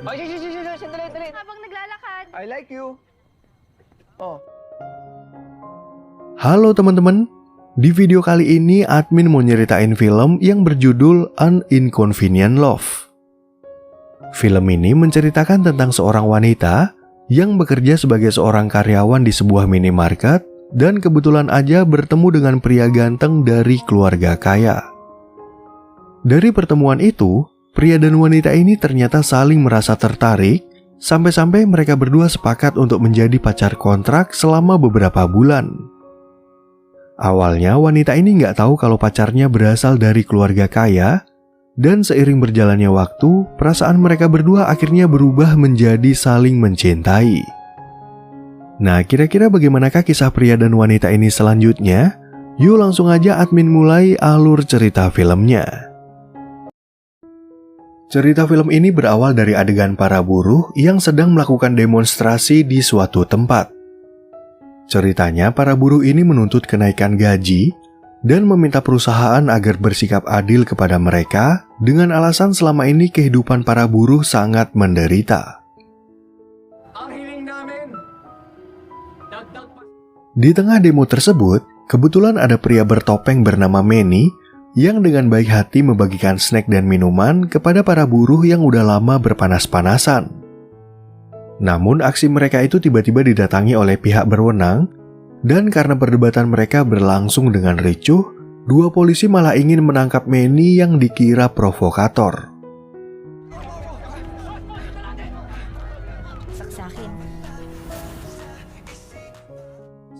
Ay, sandali, sandali. Habang naglalakad. I like you. Oh. Halo teman-teman, di video kali ini admin mau nyeritain film yang berjudul An Inconvenient Love. Film ini menceritakan tentang seorang wanita yang bekerja sebagai seorang karyawan di sebuah minimarket dan kebetulan aja bertemu dengan pria ganteng dari keluarga kaya. Dari pertemuan itu, pria dan wanita ini ternyata saling merasa tertarik sampai-sampai mereka berdua sepakat untuk menjadi pacar kontrak selama beberapa bulan. Awalnya wanita ini nggak tahu kalau pacarnya berasal dari keluarga kaya, dan seiring berjalannya waktu, perasaan mereka berdua akhirnya berubah menjadi saling mencintai. Nah, kira-kira bagaimanakah kisah pria dan wanita ini selanjutnya? Yuk langsung aja admin mulai alur cerita filmnya. Cerita film ini berawal dari adegan para buruh yang sedang melakukan demonstrasi di suatu tempat. Ceritanya, para buruh ini menuntut kenaikan gaji dan meminta perusahaan agar bersikap adil kepada mereka dengan alasan selama ini kehidupan para buruh sangat menderita. Di tengah demo tersebut, kebetulan ada pria bertopeng bernama Manny yang dengan baik hati membagikan snack dan minuman kepada para buruh yang udah lama berpanas-panasan. Namun aksi mereka itu tiba-tiba didatangi oleh pihak berwenang, dan karena perdebatan mereka berlangsung dengan ricuh, dua polisi malah ingin menangkap Manny yang dikira provokator.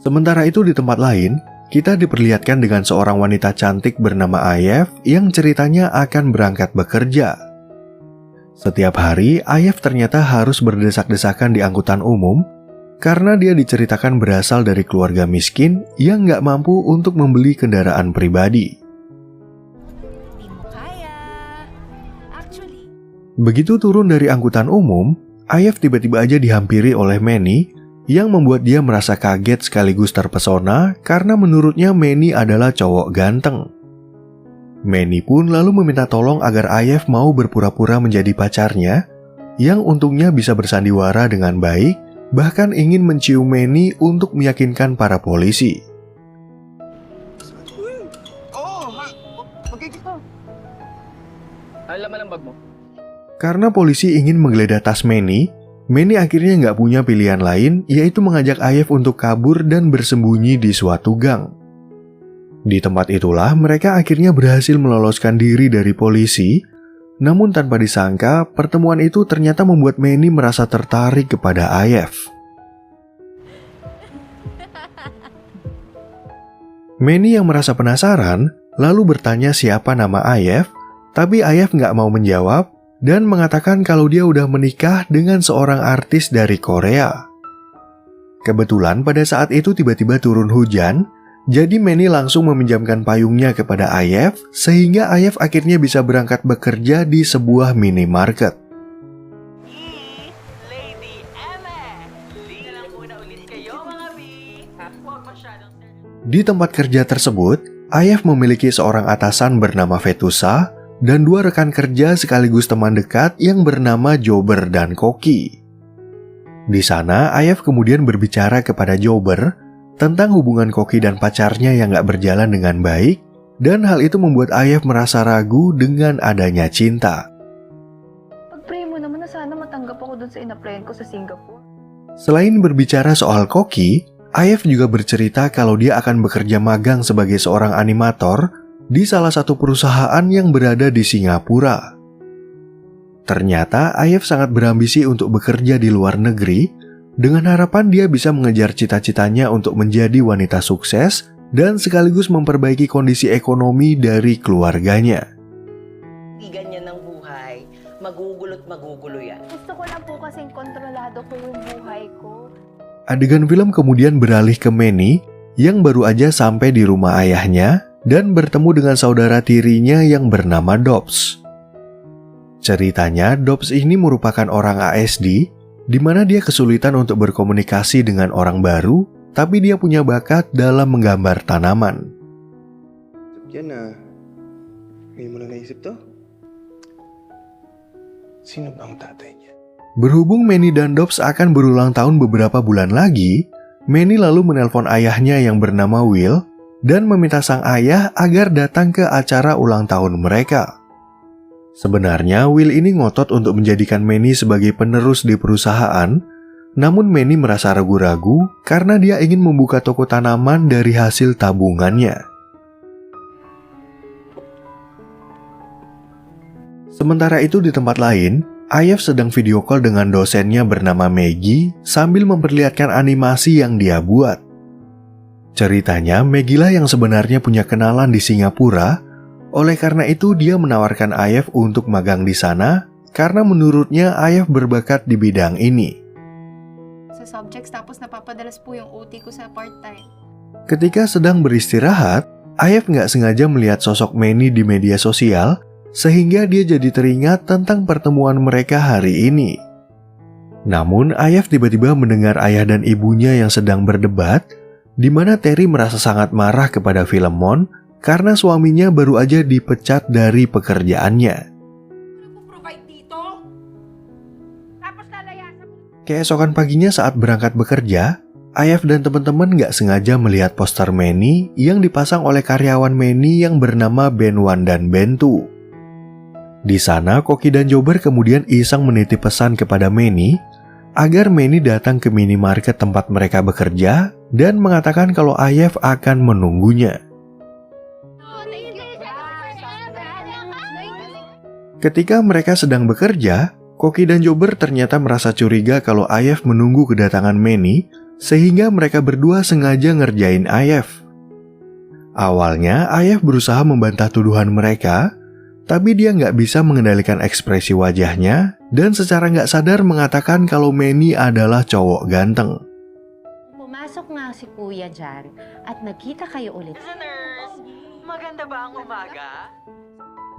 Sementara itu di tempat lain, kita diperlihatkan dengan seorang wanita cantik bernama Ayef yang ceritanya akan berangkat bekerja. Setiap hari, Ayef ternyata harus berdesak-desakan di angkutan umum karena dia diceritakan berasal dari keluarga miskin yang nggak mampu untuk membeli kendaraan pribadi. Begitu turun dari angkutan umum, Ayef tiba-tiba aja dihampiri oleh Manny yang membuat dia merasa kaget sekaligus terpesona karena menurutnya Manny adalah cowok ganteng. Manny pun lalu meminta tolong agar Ayef mau berpura-pura menjadi pacarnya, yang untungnya bisa bersandiwara dengan baik, bahkan ingin mencium Manny untuk meyakinkan para polisi. Karena polisi ingin menggeledah tas Manny, Manny akhirnya nggak punya pilihan lain, yaitu mengajak Ayef untuk kabur dan bersembunyi di suatu gang. Di tempat itulah mereka akhirnya berhasil meloloskan diri dari polisi, namun tanpa disangka pertemuan itu ternyata membuat Manny merasa tertarik kepada Ayef. Manny yang merasa penasaran lalu bertanya siapa nama Ayef, tapi Ayef nggak mau menjawab dan mengatakan kalau dia udah menikah dengan seorang artis dari Korea. Kebetulan pada saat itu tiba-tiba turun hujan, jadi Manny langsung meminjamkan payungnya kepada Ayef sehingga Ayef akhirnya bisa berangkat bekerja di sebuah minimarket. Di tempat kerja tersebut, Ayef memiliki seorang atasan bernama Vetusa dan dua rekan kerja sekaligus teman dekat yang bernama Jobber dan Koki. Di sana, Ayef kemudian berbicara kepada Jobber tentang hubungan Koki dan pacarnya yang gak berjalan dengan baik, dan hal itu membuat Ayef merasa ragu dengan adanya cinta. Pag-pray mo naman na sana matanggap ako dun sa in-applyan ko sa Singapore. Selain berbicara soal Koki, Ayef juga bercerita kalau dia akan bekerja magang sebagai seorang animator di salah satu perusahaan yang berada di Singapura. Ternyata Ayef sangat berambisi untuk bekerja di luar negeri, dengan harapan dia bisa mengejar cita-citanya untuk menjadi wanita sukses dan sekaligus memperbaiki kondisi ekonomi dari keluarganya. Ganyan ng buhay, magugulo yan. Gusto ko lang po kasing kontrolado ko yung buhay ko. Adegan film kemudian beralih ke Manny yang baru aja sampai di rumah ayahnya dan bertemu dengan saudara tirinya yang bernama Dobbs. Ceritanya, Dobbs ini merupakan orang ASD di mana dia kesulitan untuk berkomunikasi dengan orang baru, tapi dia punya bakat dalam menggambar tanaman. Yan na. Ngayon mo lang naisip to? Sino ba ang tatay niya? Berhubung Manny dan Dobbs akan berulang tahun beberapa bulan lagi, Manny lalu menelpon ayahnya yang bernama Will dan meminta sang ayah agar datang ke acara ulang tahun mereka. Sebenarnya Will ini ngotot untuk menjadikan Manny sebagai penerus di perusahaan, namun Manny merasa ragu-ragu karena dia ingin membuka toko tanaman dari hasil tabungannya. Sementara itu di tempat lain, Ayef sedang video call dengan dosennya bernama Maggie sambil memperlihatkan animasi yang dia buat. Ceritanya, Maggie lah yang sebenarnya punya kenalan di Singapura, oleh karena itu dia menawarkan Ayef untuk magang di sana karena menurutnya Ayef berbakat di bidang ini. Sa subjects tapos napapadalas po yung OT ko sa part-time. Ketika sedang beristirahat, Ayef nggak sengaja melihat sosok Manny di media sosial, sehingga dia jadi teringat tentang pertemuan mereka hari ini. Namun, Ayef tiba-tiba mendengar ayah dan ibunya yang sedang berdebat, di mana Terry merasa sangat marah kepada Philemon karena suaminya baru aja dipecat dari pekerjaannya. Keesokan paginya saat berangkat bekerja, Ayef dan teman-teman nggak sengaja melihat poster Manny yang dipasang oleh karyawan Manny yang bernama Ben Wan dan Ben Tu. Di sana, Koki dan Jobber kemudian iseng menitip pesan kepada Manny agar Manny datang ke minimarket tempat mereka bekerja dan mengatakan kalau Ayef akan menunggunya. Ketika mereka sedang bekerja, Koki dan Jobber ternyata merasa curiga kalau Ayef menunggu kedatangan Manny, sehingga mereka berdua sengaja ngerjain Ayef. Awalnya, Ayef berusaha membantah tuduhan mereka, tapi dia nggak bisa mengendalikan ekspresi wajahnya dan secara nggak sadar mengatakan kalau Manny adalah cowok ganteng. Pumasok nga si Kuya dyan at nagkita kayo ulit. Listeners, maganda ba ang umaga?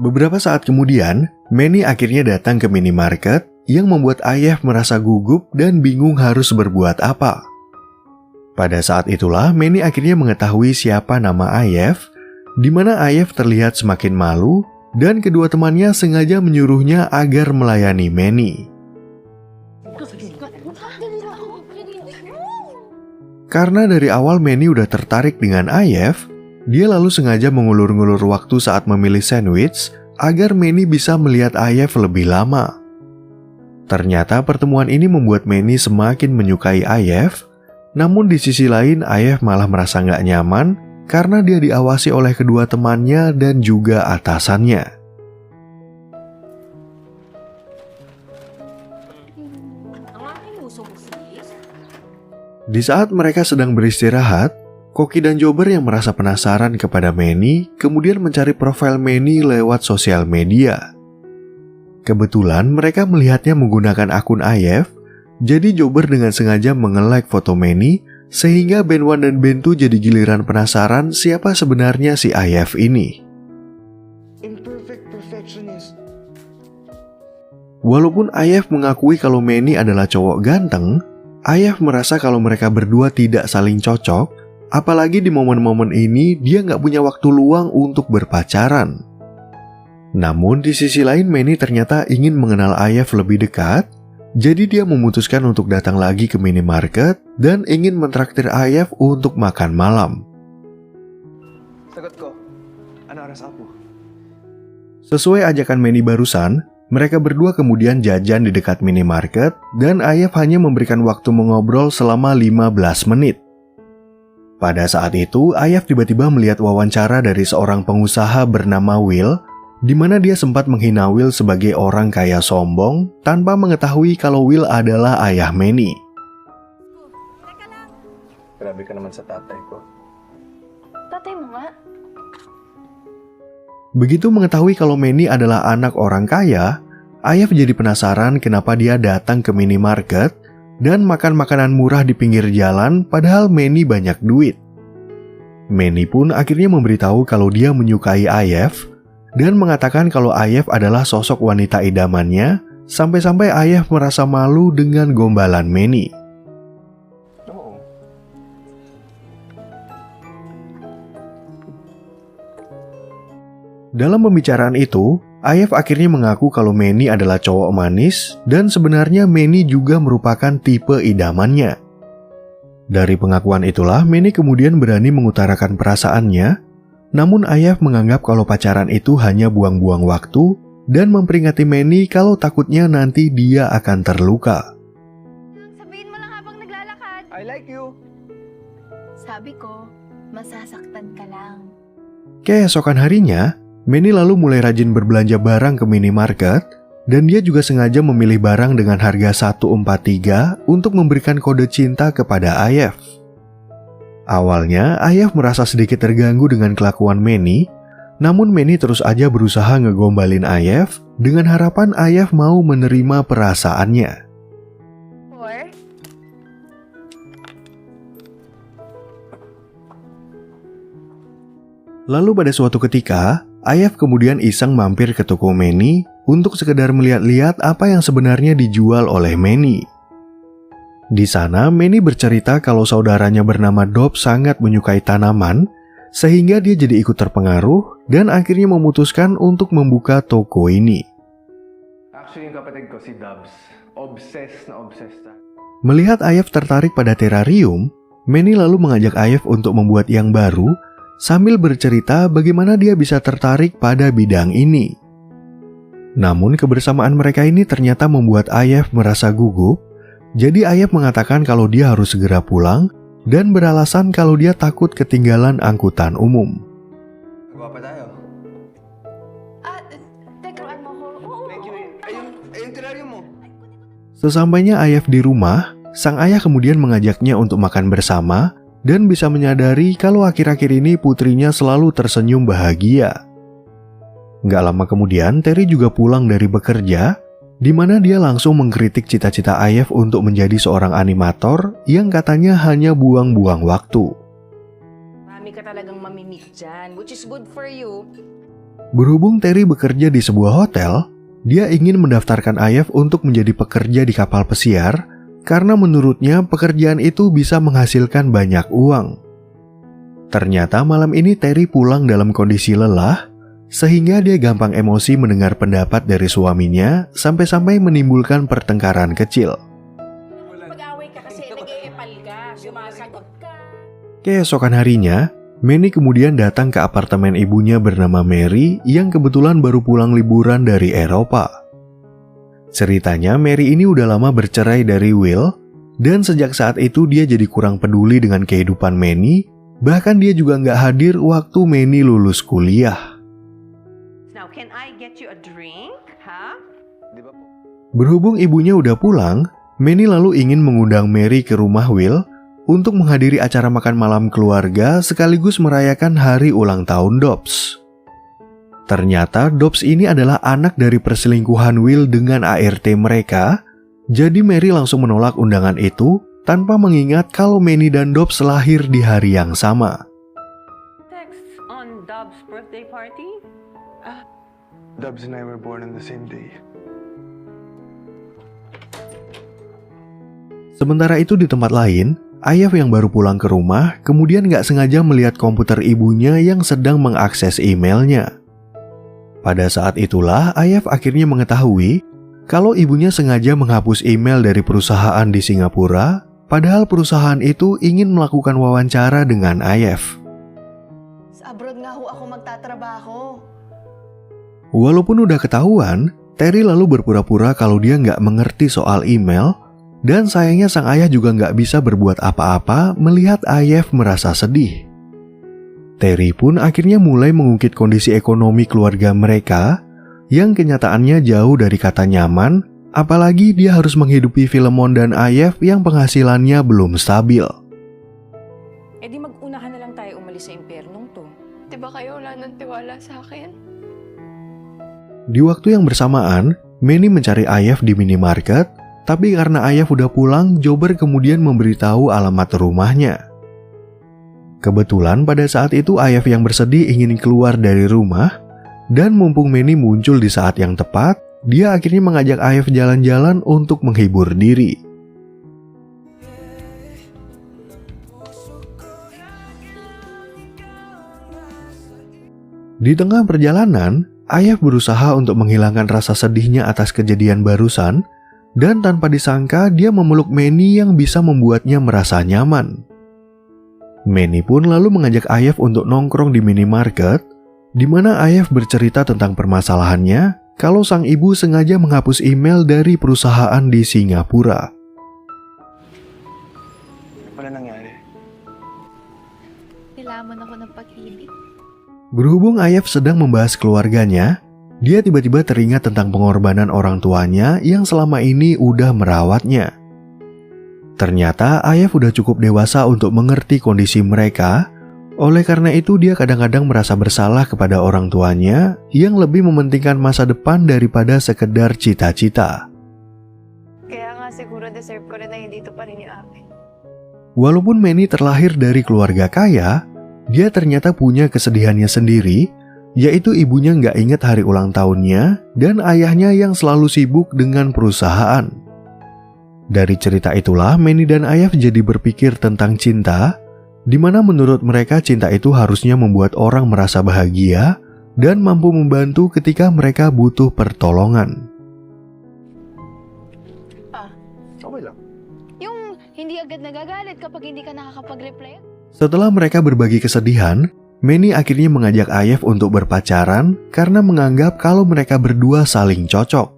Beberapa saat kemudian, Manny akhirnya datang ke minimarket yang membuat Ayef merasa gugup dan bingung harus berbuat apa. Pada saat itulah, Manny akhirnya mengetahui siapa nama Ayef, di mana Ayef terlihat semakin malu dan kedua temannya sengaja menyuruhnya agar melayani Manny. Karena dari awal Manny udah tertarik dengan Ayef, dia lalu sengaja mengulur-ngulur waktu saat memilih sandwich agar Manny bisa melihat Ayef lebih lama. Ternyata pertemuan ini membuat Manny semakin menyukai Ayef, namun di sisi lain Ayef malah merasa nggak nyaman karena dia diawasi oleh kedua temannya dan juga atasannya. Di saat mereka sedang beristirahat, Koki dan Jobber yang merasa penasaran kepada Manny kemudian mencari profil Manny lewat sosial media. Kebetulan mereka melihatnya menggunakan akun Ayef, jadi Jobber dengan sengaja nge-like foto Manny sehingga Ben Wan dan Ben Tu jadi giliran penasaran siapa sebenarnya si Ayef ini. Imperfect perfectionist. Walaupun Ayef mengakui kalau Manny adalah cowok ganteng, Ayef merasa kalau mereka berdua tidak saling cocok, apalagi di momen-momen ini dia nggak punya waktu luang untuk berpacaran. Namun di sisi lain Manny ternyata ingin mengenal Ayef lebih dekat, jadi dia memutuskan untuk datang lagi ke minimarket dan ingin mentraktir Ayef untuk makan malam. Sagot ko. Ano oras ako? Sesuai ajakan Manny barusan, mereka berdua kemudian jajan di dekat minimarket dan Ayef hanya memberikan waktu mengobrol selama 15 menit. Pada saat itu, Ayef tiba-tiba melihat wawancara dari seorang pengusaha bernama Will, di mana dia sempat menghina Will sebagai orang kaya sombong tanpa mengetahui kalau Will adalah ayah Manny. Grabe ka naman sa tatay ko. Tatay mo nga? Begitu mengetahui kalau Manny adalah anak orang kaya, Ayef jadi penasaran kenapa dia datang ke minimarket dan makan makanan murah di pinggir jalan padahal Manny banyak duit. Manny pun akhirnya memberitahu kalau dia menyukai Ayef dan mengatakan kalau Ayef adalah sosok wanita idamannya, sampai-sampai Ayef merasa malu dengan gombalan Manny. Oo. Dalam pembicaraan itu, Ayef akhirnya mengaku kalau Manny adalah cowok manis dan sebenarnya Manny juga merupakan tipe idamannya. Dari pengakuan itulah Manny kemudian berani mengutarakan perasaannya, namun Ayef menganggap kalau pacaran itu hanya buang-buang waktu dan memperingatkan Manny kalau takutnya nanti dia akan terluka. Sabihin mo lang habang naglalakad. I like you. Sabi ko, masasaktan ka lang. Keesokan harinya, Manny lalu mulai rajin berbelanja barang ke minimarket dan dia juga sengaja memilih barang dengan harga 143 untuk memberikan kode cinta kepada Ayef. Awalnya, Ayef merasa sedikit terganggu dengan kelakuan Manny, namun Manny terus aja berusaha ngegombalin Ayef dengan harapan Ayef mau menerima perasaannya. Lalu pada suatu ketika, Ayef kemudian iseng mampir ke toko Manny untuk sekedar melihat-lihat apa yang sebenarnya dijual oleh Manny. Di sana, Manny bercerita kalau saudaranya bernama Dob sangat menyukai tanaman, sehingga dia jadi ikut terpengaruh dan akhirnya memutuskan untuk membuka toko ini. Actually, yung kapatid ko, si Dubs. Obsessed na obsessed. Melihat Ayef tertarik pada terrarium, Manny lalu mengajak Ayef untuk membuat yang baru, sambil bercerita bagaimana dia bisa tertarik pada bidang ini. Namun kebersamaan mereka ini ternyata membuat Ayef merasa gugup, jadi Ayef mengatakan kalau dia harus segera pulang dan beralasan kalau dia takut ketinggalan angkutan umum. Gawa pa tayo. Tekeruan mo ko. Oo. Thank you. Ayun terrarium mo. Sesampainya Ayef di rumah, sang ayah kemudian mengajaknya untuk makan bersama dan bisa menyadari kalau akhir-akhir ini putrinya selalu tersenyum bahagia. Nggak lama kemudian, Terry juga pulang dari bekerja, di mana dia langsung mengkritik cita-cita Ayef untuk menjadi seorang animator yang katanya hanya buang-buang waktu. Marami ka talagang mamimit dyan, which is good for you. Berhubung Terry bekerja di sebuah hotel, dia ingin mendaftarkan Ayef untuk menjadi pekerja di kapal pesiar, karena menurutnya pekerjaan itu bisa menghasilkan banyak uang. Ternyata malam ini Terry pulang dalam kondisi lelah, sehingga dia gampang emosi mendengar pendapat dari suaminya sampai-sampai menimbulkan pertengkaran kecil. Pag-away ka kasi nag-iipal ka, sumasagot ka. Keesokan harinya, Manny kemudian datang ke apartemen ibunya bernama Mary yang kebetulan baru pulang liburan dari Eropa. Ceritanya, Mary ini udah lama bercerai dari Will, dan sejak saat itu dia jadi kurang peduli dengan kehidupan Manny, bahkan dia juga nggak hadir waktu Manny lulus kuliah. Now, can I get you a drink? Huh? Di ba po? Berhubung ibunya udah pulang, Manny lalu ingin mengundang Mary ke rumah Will untuk menghadiri acara makan malam keluarga sekaligus merayakan hari ulang tahun Dobbs. Ternyata Dobbs ini adalah anak dari perselingkuhan Will dengan ART mereka, jadi Mary langsung menolak undangan itu tanpa mengingat kalau Manny dan Dobbs lahir di hari yang sama. Text on Dub's birthday party? Dubs and I were born on the same day. Sementara itu di tempat lain, Ayef yang baru pulang ke rumah kemudian nggak sengaja melihat komputer ibunya yang sedang mengakses emailnya. Pada saat itulah Ayef akhirnya mengetahui kalau ibunya sengaja menghapus email dari perusahaan di Singapura, padahal perusahaan itu ingin melakukan wawancara dengan Ayef. Sa abroad nga ho ako magtatrabaho. Walaupun udah ketahuan, Terry lalu berpura-pura kalau dia nggak mengerti soal email, dan sayangnya sang ayah juga nggak bisa berbuat apa-apa melihat Ayef merasa sedih. Terry pun akhirnya mulai mengungkit kondisi ekonomi keluarga mereka yang kenyataannya jauh dari kata nyaman, apalagi dia harus menghidupi Philemon dan Ayef yang penghasilannya belum stabil. Eh di mag-unahan na lang tayo umalis sa impyernong to. Diba kayo wala nang tiwala sa akin? Di waktu yang bersamaan, Manny mencari Ayef di minimarket, tapi karena Ayef udah pulang, Jobber kemudian memberitahu alamat rumahnya. Kebetulan pada saat itu Ayef yang bersedih ingin keluar dari rumah, dan mumpung Manny muncul di saat yang tepat, dia akhirnya mengajak Ayef jalan-jalan untuk menghibur diri. Di tengah perjalanan, Ayaf berusaha untuk menghilangkan rasa sedihnya atas kejadian barusan, dan tanpa disangka dia memeluk Manny yang bisa membuatnya merasa nyaman. Manny pun lalu mengajak Ayaf untuk nongkrong di minimarket, di mana Ayaf bercerita tentang permasalahannya kalau sang ibu sengaja menghapus email dari perusahaan di Singapura. Ano pala nangyari? Nilaman ako ng pag-ibig. Berhubung Ayaf sedang membahas keluarganya, dia tiba-tiba teringat tentang pengorbanan orang tuanya yang selama ini udah merawatnya. Ternyata Ayaf udah cukup dewasa untuk mengerti kondisi mereka, oleh karena itu dia kadang-kadang merasa bersalah kepada orang tuanya yang lebih mementingkan masa depan daripada sekedar cita-cita. Kaya nga siguro deserve ko rin na hindi ito pa rin yung akin. Walaupun Manny terlahir dari keluarga kaya, dia ternyata punya kesedihannya sendiri, yaitu ibunya nggak ingat hari ulang tahunnya dan ayahnya yang selalu sibuk dengan perusahaan. Dari cerita itulah Manny dan Ayaf jadi berpikir tentang cinta, di mana menurut mereka cinta itu harusnya membuat orang merasa bahagia dan mampu membantu ketika mereka butuh pertolongan. Okay lang. Yung hindi agad nagagalit kapag hindi ka nakakapag-reply. Setelah mereka berbagi kesedihan, Manny akhirnya mengajak Ayaf untuk berpacaran karena menganggap kalau mereka berdua saling cocok.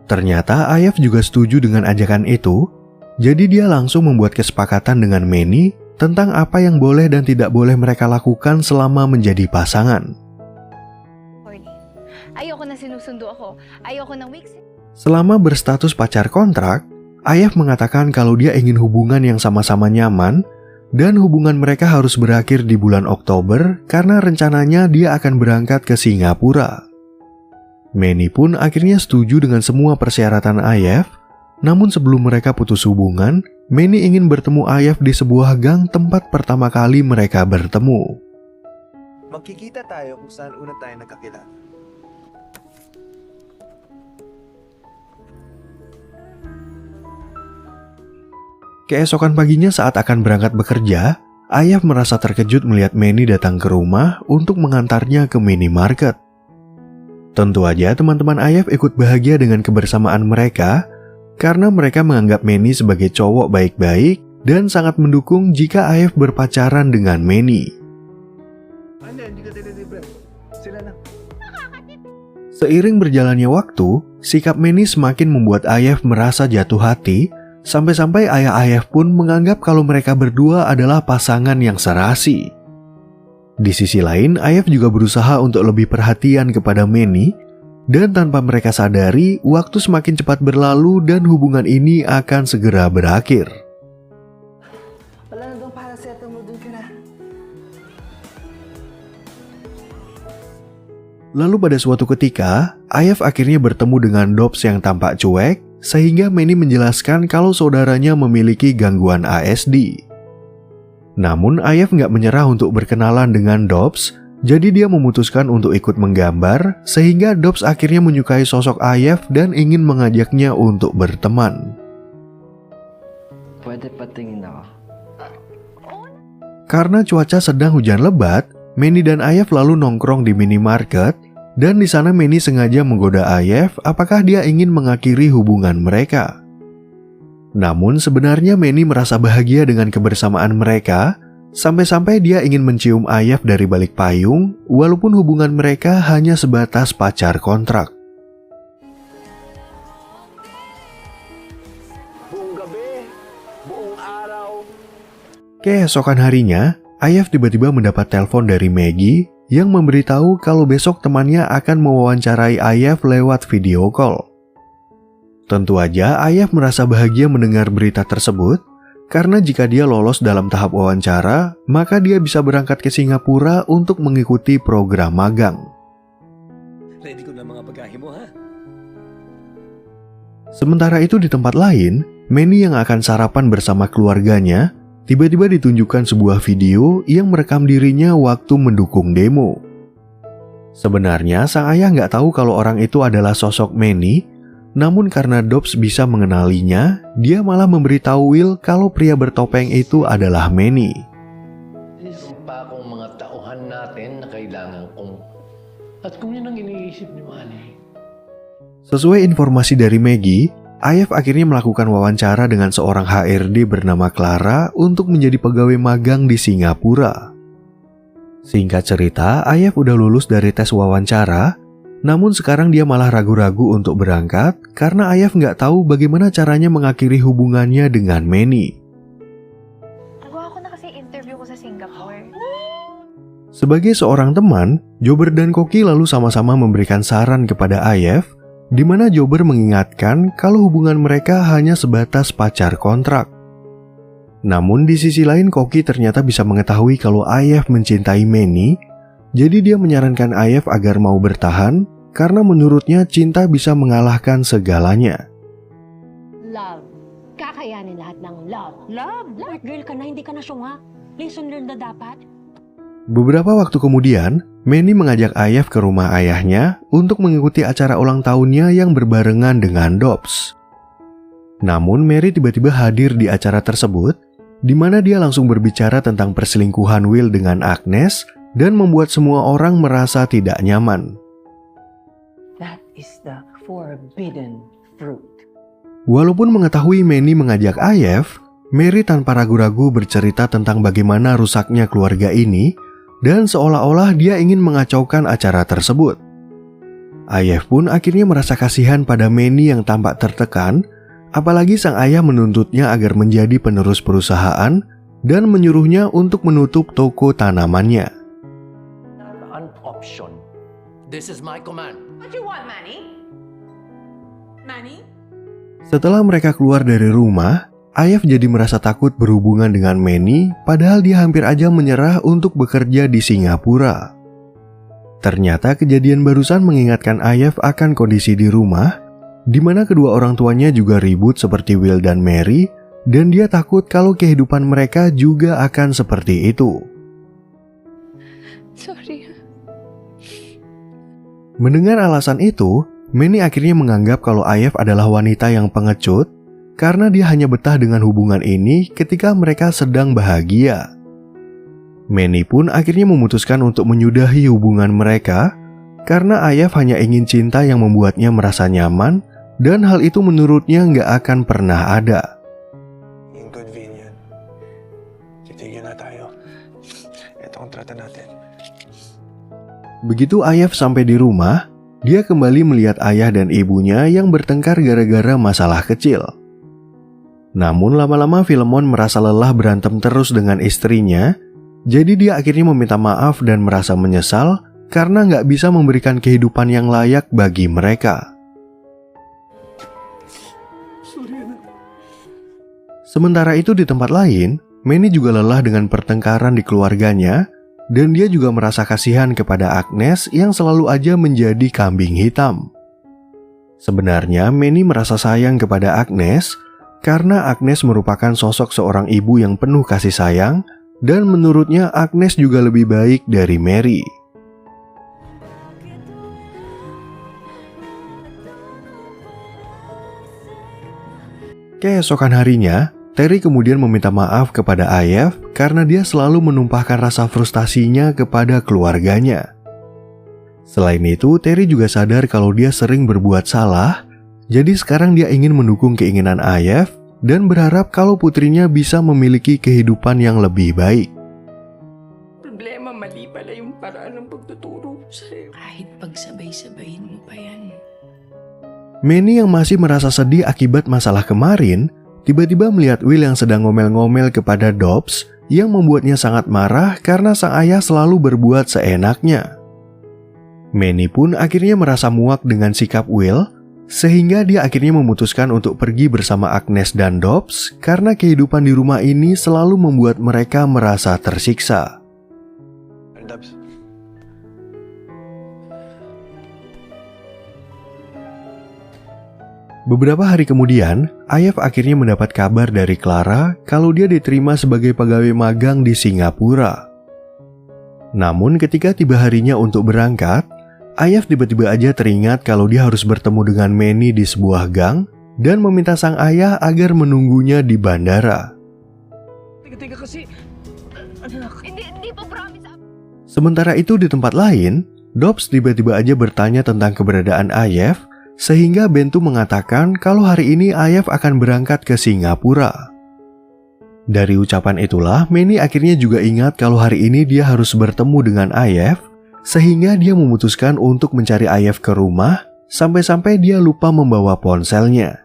Ternyata Ayaf juga setuju dengan ajakan itu, jadi dia langsung membuat kesepakatan dengan Manny tentang apa yang boleh dan tidak boleh mereka lakukan selama menjadi pasangan. Ayoko na sinusundo ako. Ayoko ng weeks. Selama berstatus pacar kontrak, Ayaf mengatakan kalau dia ingin hubungan yang sama-sama nyaman dan hubungan mereka harus berakhir di bulan Oktober karena rencananya dia akan berangkat ke Singapura. Manny pun akhirnya setuju dengan semua persyaratan Ayaf, namun sebelum mereka putus hubungan, Manny ingin bertemu Ayaf di sebuah gang tempat pertama kali mereka bertemu. Magkikita tayo kung saan una tayo nagkakilala. Keesokan paginya saat akan berangkat bekerja, Ayaf merasa terkejut melihat Manny datang ke rumah untuk mengantarnya ke minimarket. Tentu aja teman-teman Ayaf ikut bahagia dengan kebersamaan mereka karena mereka menganggap Manny sebagai cowok baik-baik dan sangat mendukung jika Ayaf berpacaran dengan Manny. Hindi ka tinitipid. Sila na. Seiring berjalannya waktu, sikap Manny semakin membuat Ayaf merasa jatuh hati, sampai-sampai ayah Ayaf pun menganggap kalau mereka berdua adalah pasangan yang serasi. Di sisi lain, Ayaf juga berusaha untuk lebih perhatian kepada Manny, dan tanpa mereka sadari, waktu semakin cepat berlalu dan hubungan ini akan segera berakhir. Wala na doon para sa mo doon ka na. Lalu pada suatu ketika, Ayaf akhirnya bertemu dengan Dobbs yang tampak cuek, sehingga Manny menjelaskan kalau saudaranya memiliki gangguan ASD. Namun Ayaf nggak menyerah untuk berkenalan dengan Dobbs, jadi dia memutuskan untuk ikut menggambar, sehingga Dobbs akhirnya menyukai sosok Ayaf dan ingin mengajaknya untuk berteman. Pwede patingin ako. Karena cuaca sedang hujan lebat, Manny dan Ayaf lalu nongkrong di minimarket, dan di sana Manny sengaja menggoda Ayaf apakah dia ingin mengakhiri hubungan mereka. Namun sebenarnya Manny merasa bahagia dengan kebersamaan mereka, sampai-sampai dia ingin mencium Ayaf dari balik payung, walaupun hubungan mereka hanya sebatas pacar kontrak. Buong gabi, buong araw. Keesokan harinya, Ayaf tiba-tiba mendapat telepon dari Maggie yang memberitahu kalau besok temannya akan mewawancarai Ayaf lewat video call. Tentu aja Ayaf merasa bahagia mendengar berita tersebut, karena jika dia lolos dalam tahap wawancara, maka dia bisa berangkat ke Singapura untuk mengikuti program magang. Ready ko na mga bagahe mo, ha? Sementara itu di tempat lain, Manny yang akan sarapan bersama keluarganya, tiba-tiba ditunjukkan sebuah video yang merekam dirinya waktu mendukung demo. Sebenarnya sang ayah nggak tahu kalau orang itu adalah sosok Manny, namun karena Dobbs bisa mengenalinya, dia malah memberitahu Will kalau pria bertopeng itu adalah Manny. Meron pa akong mga tauhan natin na kailangan kong At kung yun ang iniisip ni Manny, Sesuai informasi dari Maggie, Ayef akhirnya melakukan wawancara dengan seorang HRD bernama Clara untuk menjadi pegawai magang di Singapura. Singkat cerita, Ayef udah lulus dari tes wawancara, namun sekarang dia malah ragu-ragu untuk berangkat karena Ayef nggak tahu bagaimana caranya mengakhiri hubungannya dengan Manny. Nagawa ko na kasi interview ko sa Singapore. Sebagai seorang teman, Jobber dan Koki lalu sama-sama memberikan saran kepada Ayef, di mana Jobber mengingatkan kalau hubungan mereka hanya sebatas pacar kontrak. Namun di sisi lain Koki ternyata bisa mengetahui kalau Ayef mencintai Manny, jadi dia menyarankan Ayef agar mau bertahan karena menurutnya cinta bisa mengalahkan segalanya. Love. Kakayanin lahat ng love. Love? Smart girl ka na, hindi ka na syunga. Lesson learned na dapat. Beberapa waktu kemudian, Manny mengajak Ayef ke rumah ayahnya untuk mengikuti acara ulang tahunnya yang berbarengan dengan Dobbs. Namun Mary tiba-tiba hadir di acara tersebut, di mana dia langsung berbicara tentang perselingkuhan Will dengan Agnes dan membuat semua orang merasa tidak nyaman. That is the forbidden fruit. Walaupun mengetahui Manny mengajak Ayef, Mary tanpa ragu-ragu bercerita tentang bagaimana rusaknya keluarga ini dan seolah-olah dia ingin mengacaukan acara tersebut. Ayef pun akhirnya merasa kasihan pada Manny yang tampak tertekan, apalagi sang ayah menuntutnya agar menjadi penerus perusahaan dan menyuruhnya untuk menutup toko tanamannya. an option. This is my command. What do you want, Manny? Manny? Setelah mereka keluar dari rumah, Ayef jadi merasa takut berhubungan dengan Manny, padahal dia hampir aja menyerah untuk bekerja di Singapura. Ternyata kejadian barusan mengingatkan Ayef akan kondisi di rumah, di mana kedua orang tuanya juga ribut seperti Will dan Mary, dan dia takut kalau kehidupan mereka juga akan seperti itu. Sorry. Mendengar alasan itu, Manny akhirnya menganggap kalau Ayef adalah wanita yang pengecut karena dia hanya betah dengan hubungan ini ketika mereka sedang bahagia. Manny pun akhirnya memutuskan untuk menyudahi hubungan mereka karena Ayef hanya ingin cinta yang membuatnya merasa nyaman dan hal itu menurutnya nggak akan pernah ada. Inconvenient. Titigil na tayo. Ito ang trata natin. Begitu Ayef sampai di rumah, dia kembali melihat ayah dan ibunya yang bertengkar gara-gara masalah kecil. Namun lama-lama Philemon merasa lelah berantem terus dengan istrinya, jadi dia akhirnya meminta maaf dan merasa menyesal karena nggak bisa memberikan kehidupan yang layak bagi mereka. Sementara itu di tempat lain, Manny juga lelah dengan pertengkaran di keluarganya, dan dia juga merasa kasihan kepada Agnes yang selalu aja menjadi kambing hitam. Sebenarnya Manny merasa sayang kepada Agnes karena Agnes merupakan sosok seorang ibu yang penuh kasih sayang, dan menurutnya Agnes juga lebih baik dari Mary. Keesokan harinya, Terry kemudian meminta maaf kepada Ayef karena dia selalu menumpahkan rasa frustasinya kepada keluarganya. Selain itu, Terry juga sadar kalau dia sering berbuat salah, jadi sekarang dia ingin mendukung keinginan Ayef dan berharap kalau putrinya bisa memiliki kehidupan yang lebih baik. Problema, mali pala yung paraan ng pagtuturo ko sa'yo. Kahit pagsabay-sabayin mo pa yan. Manny yang masih merasa sedih akibat masalah kemarin, tiba-tiba melihat Will yang sedang ngomel-ngomel kepada Dobbs yang membuatnya sangat marah karena sang ayah selalu berbuat seenaknya. Manny pun akhirnya merasa muak dengan sikap Will, sehingga dia akhirnya memutuskan untuk pergi bersama Agnes dan Dobbs karena kehidupan di rumah ini selalu membuat mereka merasa tersiksa. Dabs. Beberapa hari kemudian, Ayef akhirnya mendapat kabar dari Clara kalau dia diterima sebagai pegawai magang di Singapura. Namun ketika tiba harinya untuk berangkat, Ayef tiba-tiba aja teringat kalau dia harus bertemu dengan Manny di sebuah gang dan meminta sang ayah agar menunggunya di bandara. Teka kasi, anak. Hindi pa promise. Sementara itu di tempat lain, Dobbs tiba-tiba aja bertanya tentang keberadaan Ayef, sehingga Bentu mengatakan kalau hari ini Ayef akan berangkat ke Singapura. Dari ucapan itulah, Manny akhirnya juga ingat kalau hari ini dia harus bertemu dengan Ayef, sehingga dia memutuskan untuk mencari Ayef ke rumah, sampai-sampai dia lupa membawa ponselnya.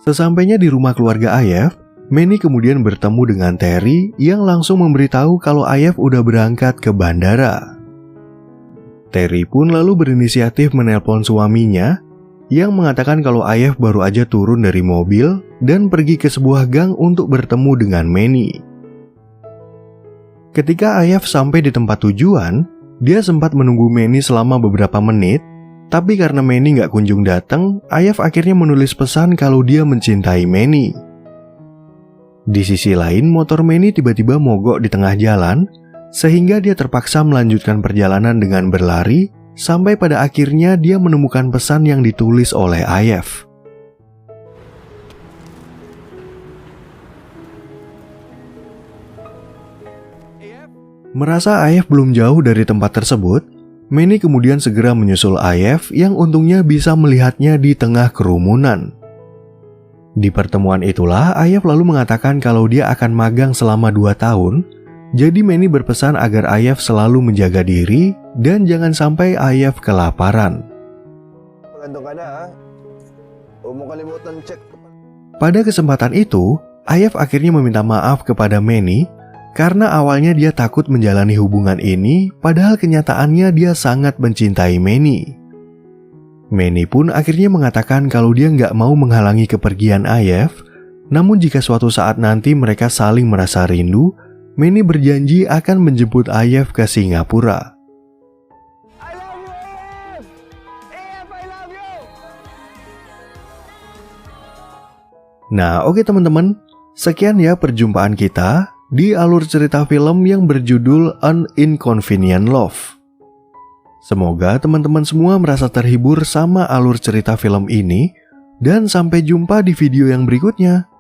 Sesampainya di rumah keluarga Ayef, Manny kemudian bertemu dengan Terry yang langsung memberitahu kalau Ayef udah berangkat ke bandara. Terry pun lalu berinisiatif menelpon suaminya yang mengatakan kalau Ayef baru aja turun dari mobil dan pergi ke sebuah gang untuk bertemu dengan Manny. Ketika Ayef sampai di tempat tujuan, dia sempat menunggu Manny selama beberapa menit, tapi karena Manny nggak kunjung datang, Ayef akhirnya menulis pesan kalau dia mencintai Manny. Di sisi lain, motor Manny tiba-tiba mogok di tengah jalan, sehingga dia terpaksa melanjutkan perjalanan dengan berlari, sampai pada akhirnya dia menemukan pesan yang ditulis oleh Ayef. Merasa Ayef belum jauh dari tempat tersebut, Manny kemudian segera menyusul Ayef yang untungnya bisa melihatnya di tengah kerumunan. Di pertemuan itulah, Ayef lalu mengatakan kalau dia akan magang selama 2 tahun, jadi Manny berpesan agar Ayef selalu menjaga diri dan jangan sampai Ayef kelaparan. Pada kesempatan itu, Ayef akhirnya meminta maaf kepada Manny karena awalnya dia takut menjalani hubungan ini, padahal kenyataannya dia sangat mencintai Manny. Manny pun akhirnya mengatakan kalau dia nggak mau menghalangi kepergian Ayef, namun jika suatu saat nanti mereka saling merasa rindu, Manny berjanji akan menjemput Ayef ke Singapura. Nah, oke teman-teman, sekian ya perjumpaan kita di alur cerita film yang berjudul An Inconvenient Love. Semoga teman-teman semua merasa terhibur sama alur cerita film ini, dan sampai jumpa di video yang berikutnya.